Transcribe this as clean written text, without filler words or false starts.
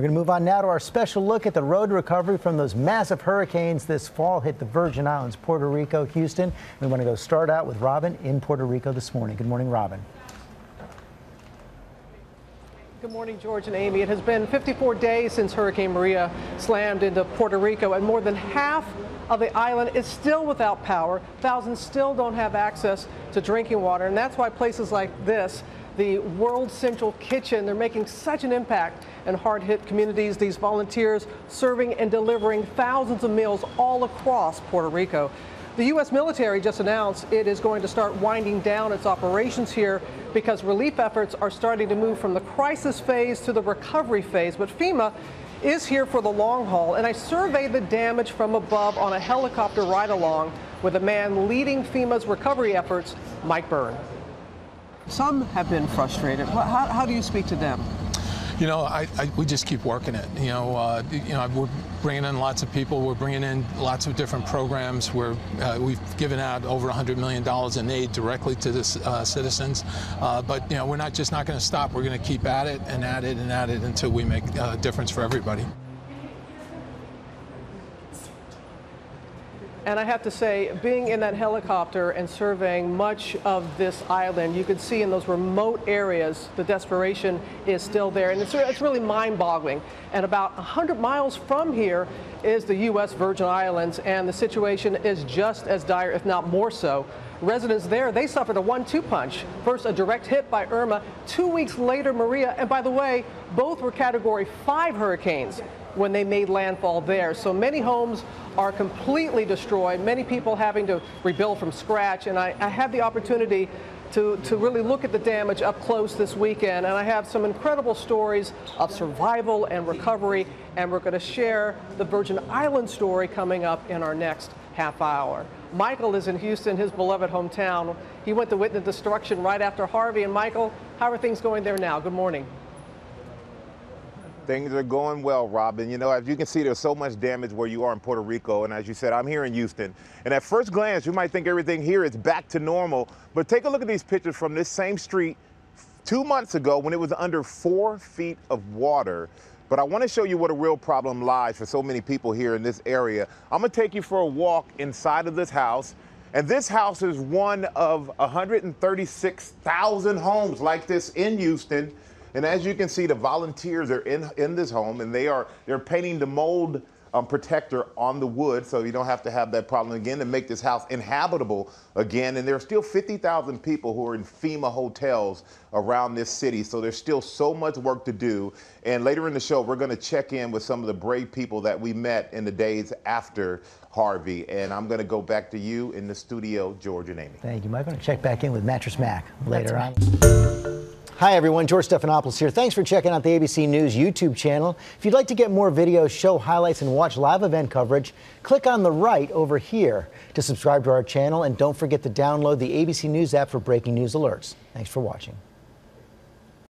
We're going to move on now to our special look at the road to recovery from those massive hurricanes this fall hit the Virgin Islands, Puerto Rico, Houston. We want to go start out with Robin in Puerto Rico this morning. Good morning, Robin. Good morning, George and Amy. It has been 54 days since Hurricane Maria slammed into Puerto Rico, and more than half of the island is still without power. Thousands still don't have access to drinking water, and that's why places like this, the World Central Kitchen, they're making such an impact in hard-hit communities. These volunteers serving and delivering thousands of meals all across Puerto Rico. The U.S. military just announced it is going to start winding down its operations here because relief efforts are starting to move from the crisis phase to the recovery phase. But FEMA is here for the long haul, and I surveyed the damage from above on a helicopter ride-along with the man leading FEMA's recovery efforts, Mike Byrne. Some have been frustrated. How do you speak to them? You know, we just keep working it. We're bringing in lots of people. We're bringing in lots of different programs. We've given out over $100 million in aid directly to the citizens. But we're not going to stop. We're going to keep at it and at it and at it until we make a difference for everybody. And I have to say, being in that helicopter and surveying much of this island, you can see in those remote areas the desperation is still there, and it's really mind-boggling. And about 100 miles from here is the U.S. Virgin Islands, and the situation is just as dire, if not more so. Residents there, they suffered a 1-2 punch. First, a direct hit by Irma, 2 weeks later, Maria, and by the way, both were Category 5 hurricanes when they made landfall there. So many homes are completely destroyed, many people having to rebuild from scratch, and I had the opportunity to really look at the damage up close this weekend, and I have some incredible stories of survival and recovery, and we're going to share the Virgin Islands story coming up in our next half hour. Michael is in Houston, his beloved hometown. He went to witness destruction right after Harvey. And Michael, how are things going there now? Good morning. Things are going well, Robin. You know, as you can see, there's so much damage where you are in Puerto Rico. And as you said, I'm here in Houston. And at first glance, you might think everything here is back to normal. But take a look at these pictures from this same street 2 months ago when it was under 4 feet of water. But I want to show you what a real problem lies for so many people here in this area. I'm going to take you for a walk inside of this house. And this house is one of 136,000 homes like this in Houston. And as you can see, the volunteers are in this home, and they're painting the mold protector on the wood so you don't have to have that problem again, to make this house inhabitable again. And there are still 50,000 people who are in FEMA hotels around this city. So there's still so much work to do. And later in the show, we're going to check in with some of the brave people that we met in the days after Harvey. And I'm going to go back to you in the studio, George and Amy. Thank you, Mike. I'm going to check back in with Mattress Mac later on. Hi, everyone. George Stephanopoulos here. Thanks for checking out the ABC News YouTube channel. If you'd like to get more videos, show highlights, and watch live event coverage, click on the right over here to subscribe to our channel. And don't forget to download the ABC News app for breaking news alerts. Thanks for watching.